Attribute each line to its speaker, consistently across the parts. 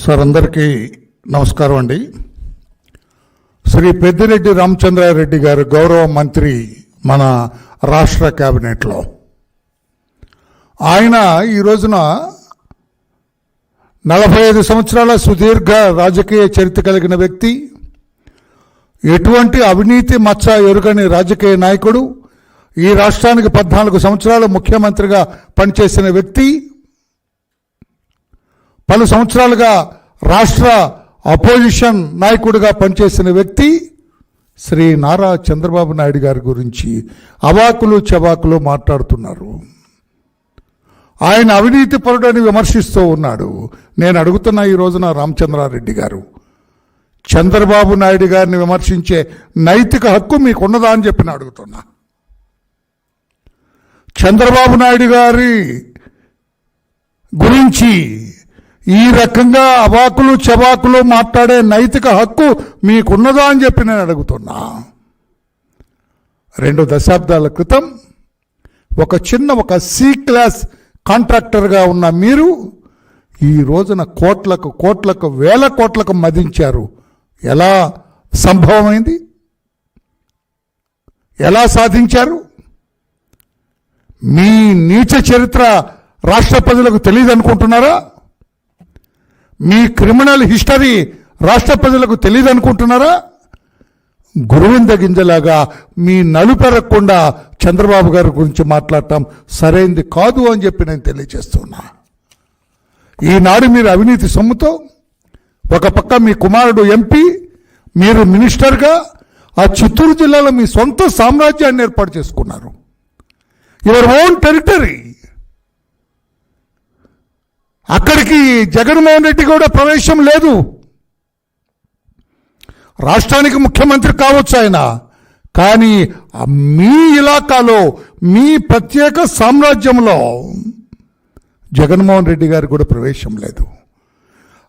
Speaker 1: Sir అందరికీ నమస్కారం అండి. శ్రీ పెద్దిరెడ్డి రామచంద్రారెడ్డి గారు గౌరవ మంత్రి మన రాష్ట్ర క్యాబినెట్లో. ఆయన ఈ రోజున 45 సంవత్సరాల సుదీర్ఘ రాజకీయ చరిత్ర కలిగిన వ్యక్తి, ఎటువంటి అవినీతి మచ్చ ఎరుగని రాజకీయ నాయకుడు, ఈ రాష్ట్రానికి 14 సంవత్సరాలు ముఖ్యమంత్రిగా పనిచేసిన వ్యక్తి, పలు సంవత్సరాలుగా రాష్ట్ర అపోజిషన్ నాయకుడిగా పనిచేసిన వ్యక్తి శ్రీ నారా చంద్రబాబు నాయుడు గారి గురించి అవాకులు చవాకులు మాట్లాడుతున్నారు. ఆయన అవినీతి పరుడని విమర్శిస్తూ ఉన్నాడు. నేను అడుగుతున్నా ఈ రోజున రామచంద్రారెడ్డి గారు, చంద్రబాబు నాయుడు గారిని విమర్శించే నైతిక హక్కు మీకున్నదా అని చెప్పి అడుగుతున్నా. చంద్రబాబు నాయుడు గారి గురించి ఈ రకంగా అవాకులు చవాకులు మాట్లాడే నైతిక హక్కు మీకున్నదా అని చెప్పి నేను అడుగుతున్నా. 2 దశాబ్దాల క్రితం ఒక సి క్లాస్ కాంట్రాక్టర్గా ఉన్న మీరు ఈ రోజున కోట్లకు వేల కోట్లకు మదించారు. ఎలా సంభవమైంది? ఎలా సాధించారు? మీ నీచ చరిత్ర రాష్ట్ర ప్రజలకు తెలియదు అనుకుంటున్నారా? మీ క్రిమినల్ హిస్టరీ రాష్ట్ర ప్రజలకు తెలియదు అనుకుంటున్నారా? గురువింద గింజలాగా మీ నలుపెరగకుండా చంద్రబాబు గారి గురించి మాట్లాడటం సరైంది కాదు అని చెప్పి నేను తెలియజేస్తున్నా. ఈనాడు మీరు అవినీతి సొమ్ముతో ఒక పక్క మీ కుమారుడు ఎంపీ, మీరు మినిస్టర్గా ఆ చిత్తూరు జిల్లాలో మీ సొంత సామ్రాజ్యాన్ని ఏర్పాటు చేసుకున్నారు. Your own territory. అక్కడికి జగన్మోహన్ రెడ్డి కూడా ప్రవేశం లేదు. రాష్ట్రానికి ముఖ్యమంత్రి కావచ్చు ఆయన, కానీ మీ ఇలాకాలో మీ ప్రత్యేక సామ్రాజ్యంలో జగన్మోహన్ రెడ్డి గారికి కూడా ప్రవేశం లేదు.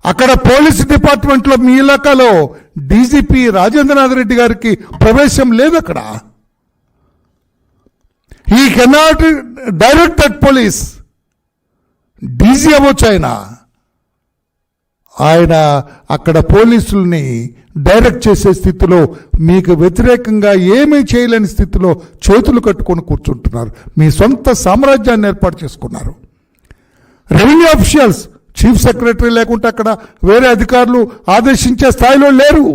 Speaker 1: అక్కడ పోలీస్ డిపార్ట్మెంట్లో మీ ఇలాకాలో డీజీపీ రాజేంద్రనాథ్ రెడ్డి గారికి ప్రవేశం లేదు. అక్కడ he cannot direct that police. DG అవ్వచ్చు ఆయన అక్కడ పోలీసుల్ని డైరెక్ట్ చేసే స్థితిలో, మీకు వ్యతిరేకంగా ఏమీ చేయలేని స్థితిలో చేతులు కట్టుకొని కూర్చుంటున్నారు. మీ సొంత సామ్రాజ్యాన్ని ఏర్పాటు చేసుకున్నారు. రెవెన్యూ ఆఫీషియల్స్, చీఫ్ సెక్రటరీ లేకుంటే అక్కడ వేరే అధికారులు ఆదేశించే స్థాయిలో లేరు.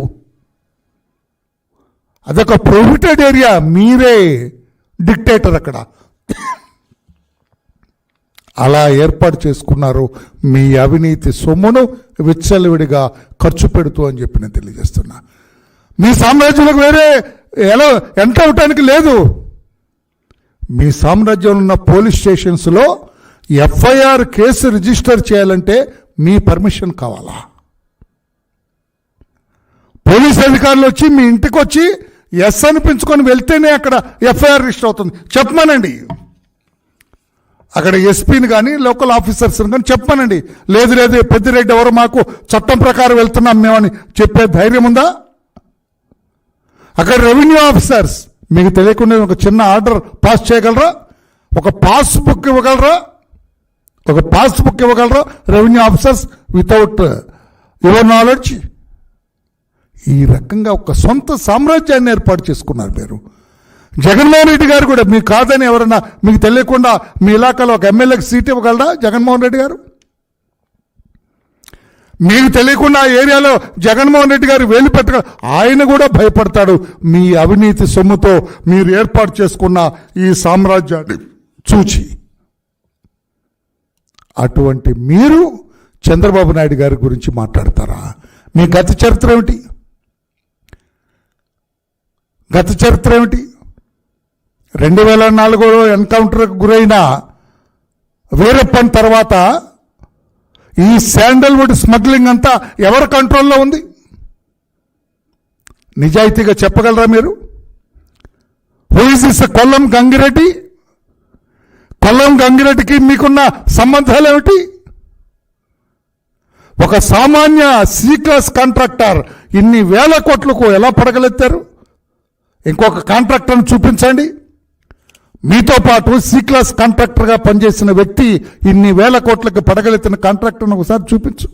Speaker 1: అదొక ప్రొహిబిటెడ్ ఏరియా. మీరే డిక్టేటర్ అక్కడ. అలా ఏర్పాటు చేసుకున్నారు. మీ అవినీతి సొమ్మును విచ్చలవిడిగా ఖర్చు పెడుతూ అని చెప్పి నేను తెలియజేస్తున్నా. మీ సామ్రాజ్యంలోకి వేరే ఎలా ఎంటర్ అవటానికి లేదు. మీ సామ్రాజ్యంలో ఉన్న పోలీస్ స్టేషన్స్లో ఎఫ్ఐఆర్ కేసు రిజిస్టర్ చేయాలంటే మీ పర్మిషన్ కావాలా? పోలీస్ అధికారులు వచ్చి మీ ఇంటికి వచ్చి ఎస్ అనిపించుకొని వెళ్తేనే అక్కడ ఎఫ్ఐఆర్ రిజిస్టర్ అవుతుంది. చెప్పమనండి. అక్కడ ఎస్పీని కానీ లోకల్ ఆఫీసర్స్ని కానీ చెప్పమనండి. లేదు పెద్దిరెడ్డి ఎవరు, మాకు చట్టం ప్రకారం వెళ్తున్నాం మేమని చెప్పే ధైర్యం ఉందా? అక్కడ రెవెన్యూ ఆఫీసర్స్ మీకు తెలియకుండా ఒక చిన్న ఆర్డర్ పాస్ చేయగలరా? ఒక పాస్బుక్ ఇవ్వగలరా? Revenue officers without your knowledge? ఈ రకంగా ఒక సొంత సామ్రాజ్యాన్ని ఏర్పాటు చేసుకున్నారు మీరు. జగన్మోహన్ రెడ్డి గారు కూడా మీకు కాదని ఎవరన్నా మీకు తెలియకుండా మీ ఇలాకాలో ఒక ఎమ్మెల్యేకి సీట్ ఇవ్వగలరా జగన్మోహన్ రెడ్డి గారు? మీకు తెలియకుండా ఆ ఏరియాలో జగన్మోహన్ రెడ్డి గారు వేలు పెట్టగల, ఆయన కూడా భయపడతాడు. మీ అవినీతి సొమ్ముతో మీరు ఏర్పాటు చేసుకున్న ఈ సామ్రాజ్యాన్ని చూచి. అటువంటి మీరు చంద్రబాబు నాయుడు గారి గురించి మాట్లాడతారా? మీ గత చరిత్ర ఏమిటి? 2004లో ఎన్కౌంటర్కు గురైన వీరప్పన్ తర్వాత ఈ శాండల్వుడ్ స్మగ్లింగ్ అంతా ఎవరి కంట్రోల్లో ఉంది? నిజాయితీగా చెప్పగలరా మీరు? హూ ఇస్ దిస్ కొల్లం గంగిరెడ్డికి మీకున్న సంబంధాలు ఏమిటి? ఒక సామాన్య సి క్లాస్ కాంట్రాక్టర్ ఇన్ని వేల కోట్లకు ఎలా పడగలెత్తారు? ఇంకొక కాంట్రాక్టర్ని చూపించండి. మీతో పాటు సి క్లాస్ కాంట్రాక్టర్గా పనిచేసిన వ్యక్తి ఇన్ని వేల కోట్లకు పడగలెత్తిన కాంట్రాక్టర్ను ఒకసారి చూపించు.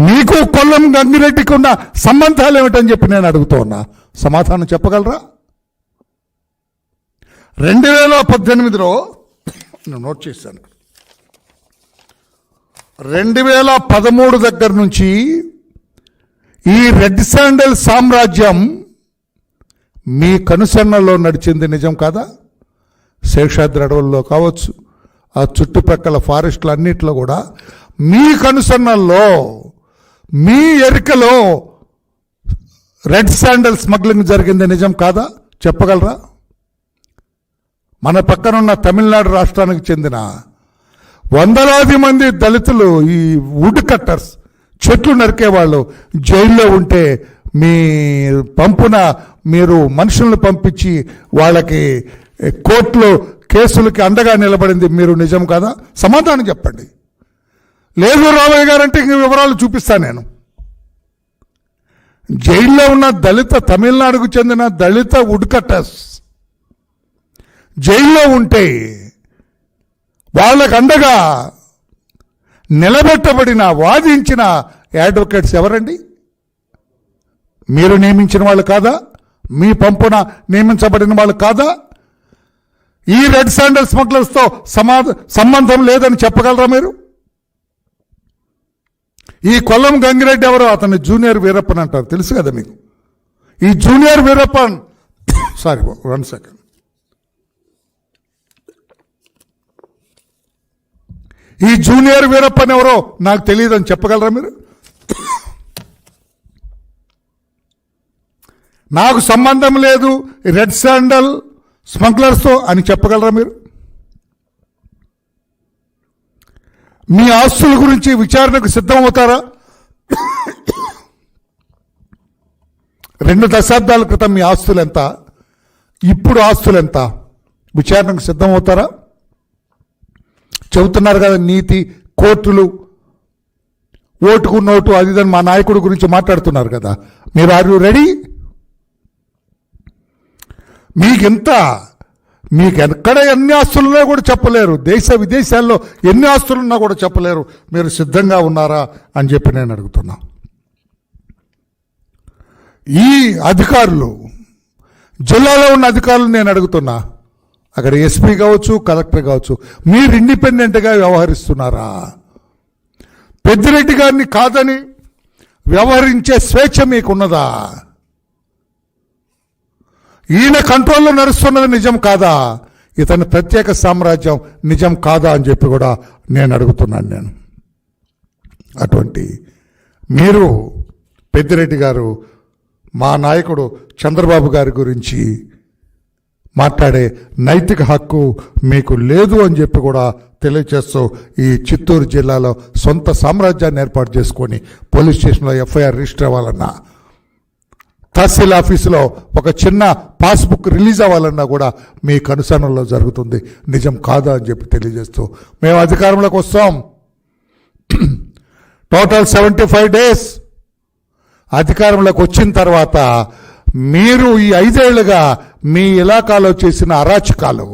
Speaker 1: మీకు కొల్లం గంగిరెడ్డికి ఉన్న సంబంధాలు ఏమిటని చెప్పి నేను అడుగుతూ ఉన్నా. సమాధానం చెప్పగలరా? 2018లో నేను నోట్ చేశాను, 2013 దగ్గర నుంచి ఈ రెడ్ శాండల్ సామ్రాజ్యం మీ కనుసన్నల్లో నడిచింది, నిజం కాదా? శేషాద్రి అడవుల్లో కావచ్చు, ఆ చుట్టుపక్కల ఫారెస్ట్లు అన్నిట్లో కూడా మీ కనుసన్నల్లో, మీ ఎరికలో రెడ్ శాండల్ స్మగ్లింగ్ జరిగింది, నిజం కాదా? చెప్పగలరా? మన పక్కనున్న తమిళనాడు రాష్ట్రానికి చెందిన వందలాది మంది దళితులు, ఈ వుడ్ కట్టర్స్, చెట్లు నరికేవాళ్ళు జైల్లో ఉంటే మీ పంపున మీరు మనుషులను పంపించి వాళ్ళకి కోర్టులో కేసులకి అండగా నిలబడింది మీరు, నిజం కాదా? సమాధానం చెప్పండి. లేదు రామయ్య గారంటే ఇంక వివరాలు చూపిస్తాను నేను. జైల్లో ఉన్న దళిత, తమిళనాడుకు చెందిన దళిత వుడ్ కట్టర్స్ జైల్లో ఉంటే వాళ్ళకు అండగా నిలబెట్టబడిన, వాదించిన అడ్వకేట్స్ ఎవరండి? మీరు నియమించిన వాళ్ళు కాదా? మీ పంపున నియమించబడిన వాళ్ళు కాదా? ఈ రెడ్ శాండల్ స్మగ్లర్స్తో సంబంధం లేదని చెప్పగలరా మీరు? ఈ కొల్లం గంగిరెడ్డి ఎవరో, అతన్ని జూనియర్ వీరప్పన్ అంటారు, తెలుసు కదా మీకు. ఈ జూనియర్ వీరప్పన్, సారీ 1 సెకండ్, ఈ జూనియర్ వీరప్పన్ ఎవరో నాకు తెలియదని చెప్పగలరా మీరు? నాకు సంబంధం లేదు రెడ్ శాండల్ స్మగ్లర్స్తో అని చెప్పగలరా మీరు? మీ ఆస్తుల గురించి విచారణకు సిద్ధమవుతారా? 2 దశాబ్దాల క్రితం మీ ఆస్తులు ఎంత, ఇప్పుడు ఆస్తులు ఎంత? విచారణకు సిద్ధమవుతారా? చెబుతున్నారు కదా నీతి, కోర్టులు, ఓటుకు నోటు, అది మా నాయకుడి గురించి మాట్లాడుతున్నారు కదా. మీరు ఆర్ యు రెడీ? మీకు ఎక్కడ ఎన్ని ఆస్తులున్నా కూడా చెప్పలేరు, దేశ విదేశాల్లో ఎన్ని ఆస్తులున్నా కూడా చెప్పలేరు. మీరు సిద్ధంగా ఉన్నారా అని చెప్పి నేను అడుగుతున్నా. ఈ అధికారులు, జిల్లాలో ఉన్న అధికారులు నేను అడుగుతున్నా, అక్కడ ఎస్పీ కావచ్చు, కలెక్టర్ కావచ్చు, మీరు ఇండిపెండెంట్గా వ్యవహరిస్తున్నారా? పెద్దిరెడ్డి గారిని కాదని వ్యవహరించే స్వేచ్ఛ మీకున్నదా? ఈయన కంట్రోల్లో నడుస్తున్నది నిజం కాదా? ఇతని ప్రత్యేక సామ్రాజ్యం నిజం కాదా అని చెప్పి కూడా నేను అడుగుతున్నాను. అటువంటి మీరు, పెద్దిరెడ్డి గారు, మా నాయకుడు చంద్రబాబు గారి గురించి మాట్లాడే నైతిక హక్కు మీకు లేదు అని చెప్పి కూడా తెలియజేస్తూ, ఈ చిత్తూరు జిల్లాలో సొంత సామ్రాజ్యాన్ని ఏర్పాటు చేసుకొని పోలీస్ స్టేషన్లో ఎఫ్ఐఆర్ రిజిస్టర్ అవ్వాలన్నా, తహసీల్ ఆఫీసులో ఒక చిన్న పాస్బుక్ రిలీజ్ అవ్వాలన్నా కూడా మీ కనుసరణలో జరుగుతుంది, నిజం కాదా అని చెప్పి తెలియజేస్తూ, మేము అధికారంలోకి వస్తాం. టోటల్ 75 days అధికారంలోకి వచ్చిన తర్వాత మీరు ఈ 5 ఏళ్లుగా మీ ఇలాకాలో చేసిన అరాచకాలు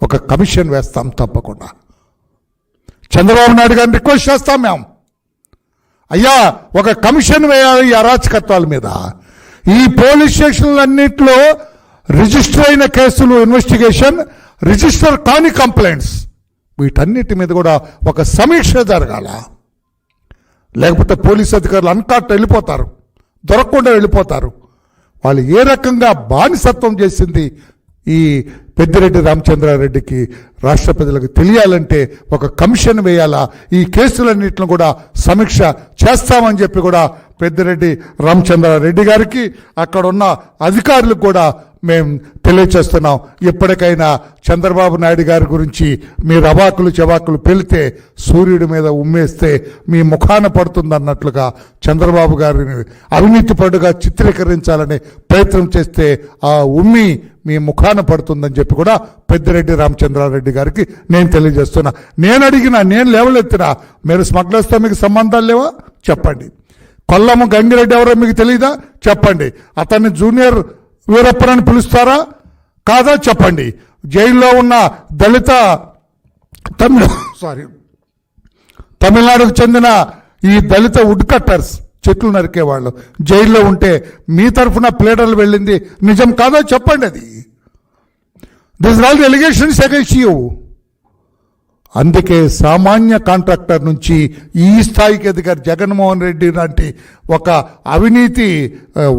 Speaker 1: ఒక కమిషన్ వేస్తాం తప్పకుండా. చంద్రబాబు నాయుడు గారిని రిక్వెస్ట్ చేస్తాం మేము, అయ్యా ఒక కమిషన్ వేయాలి ఈ అరాచకత్వాల మీద. ఈ పోలీస్ స్టేషన్లన్నింటిలో రిజిస్టర్ అయిన కేసులు ఇన్వెస్టిగేషన్, రిజిస్టర్ కాని కంప్లైంట్స్, వీటన్నిటి మీద కూడా ఒక సమీక్ష జరగాల. లేకపోతే పోలీస్ అధికారులు అన్కాట్ వెళ్ళిపోతారు, దొరకకుండా వెళ్ళిపోతారు. వాళ్ళు ఏ రకంగా బానిసత్వం చేసింది ఈ పెద్దిరెడ్డి రామచంద్రారెడ్డికి రాష్ట్ర ప్రజలకు తెలియాలంటే ఒక కమిషన్ వేయాలా. ఈ కేసులన్నింటిని కూడా సమీక్ష చేస్తామని చెప్పి కూడా పెద్దిరెడ్డి రామచంద్రారెడ్డి గారికి, అక్కడ ఉన్న అధికారులకు కూడా మేము తెలియచేస్తున్నాం. ఎప్పటికైనా చంద్రబాబు నాయుడు గారి గురించి మీరు అవాకులు చవాకులు పెళ్తే సూర్యుడి మీద ఉమ్మేస్తే మీ ముఖాన పడుతుందన్నట్లుగా చంద్రబాబు గారిని అవినీతిపరుడుగా చిత్రీకరించాలని ప్రయత్నం చేస్తే ఆ ఉమ్మి మీ ముఖాన పడుతుందని చెప్పి కూడా పెద్దిరెడ్డి రామచంద్రారెడ్డి గారికి నేను తెలియజేస్తున్నా. నేను లేవలెత్తినా, మీరు స్మగ్లర్స్తో మీకు సంబంధాలు లేవా చెప్పండి. కొల్లము గంగిరెడ్డి ఎవరో మీకు తెలియదా చెప్పండి. అతన్ని జూనియర్ వీరప్పన్ అని పిలుస్తారా కాదా చెప్పండి. జైల్లో ఉన్న దళిత తమిళనాడుకు చెందిన ఈ దళిత వుడ్ కట్టర్స్, చెట్లు నరికేవాళ్ళు జైల్లో ఉంటే మీ తరఫున ప్లేడర్లు వెళ్ళింది నిజం కాదో చెప్పండి. అది this all the allegations against you. అందుకే సామాన్య కాంట్రాక్టర్ నుంచి ఈ స్థాయికి ఎదిగారు. జగన్మోహన్ రెడ్డి లాంటి ఒక అవినీతి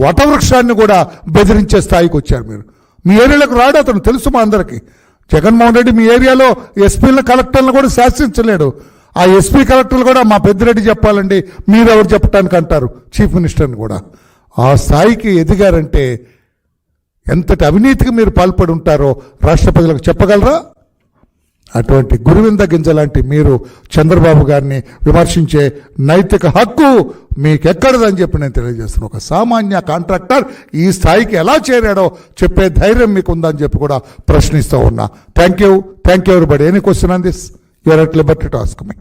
Speaker 1: వటవృక్షాన్ని కూడా బెదిరించే స్థాయికి వచ్చారు మీరు. మీ ఏరియాలోకి రాడు అతను, తెలుసు మా అందరికీ. జగన్మోహన్ రెడ్డి మీ ఏరియాలో ఎస్పీలను కలెక్టర్లను కూడా శాసించలేడు. ఆ ఎస్పీ కలెక్టర్లు కూడా మా పెద్దిరెడ్డి చెప్పాలండి, మీరెవరు చెప్పడానికి అంటారు చీఫ్ మినిస్టర్ని కూడా. ఆ స్థాయికి ఎదిగారంటే ఎంతటి అవినీతికి మీరు పాల్పడి ఉంటారో రాష్ట్ర ప్రజలకు చెప్పగలరా? అటువంటి గురువింద గింజ లాంటి మీరు చంద్రబాబు గారిని విమర్శించే నైతిక హక్కు మీకెక్కడదని చెప్పి నేను తెలియజేస్తున్నాను. ఒక సామాన్య కాంట్రాక్టర్ ఈ స్థాయికి ఎలా చేరాడో చెప్పే ధైర్యం మీకు ఉందని చెప్పి కూడా ప్రశ్నిస్తూ ఉన్నా. Thank you everybody. Any question on this? You're at liberty to ask me.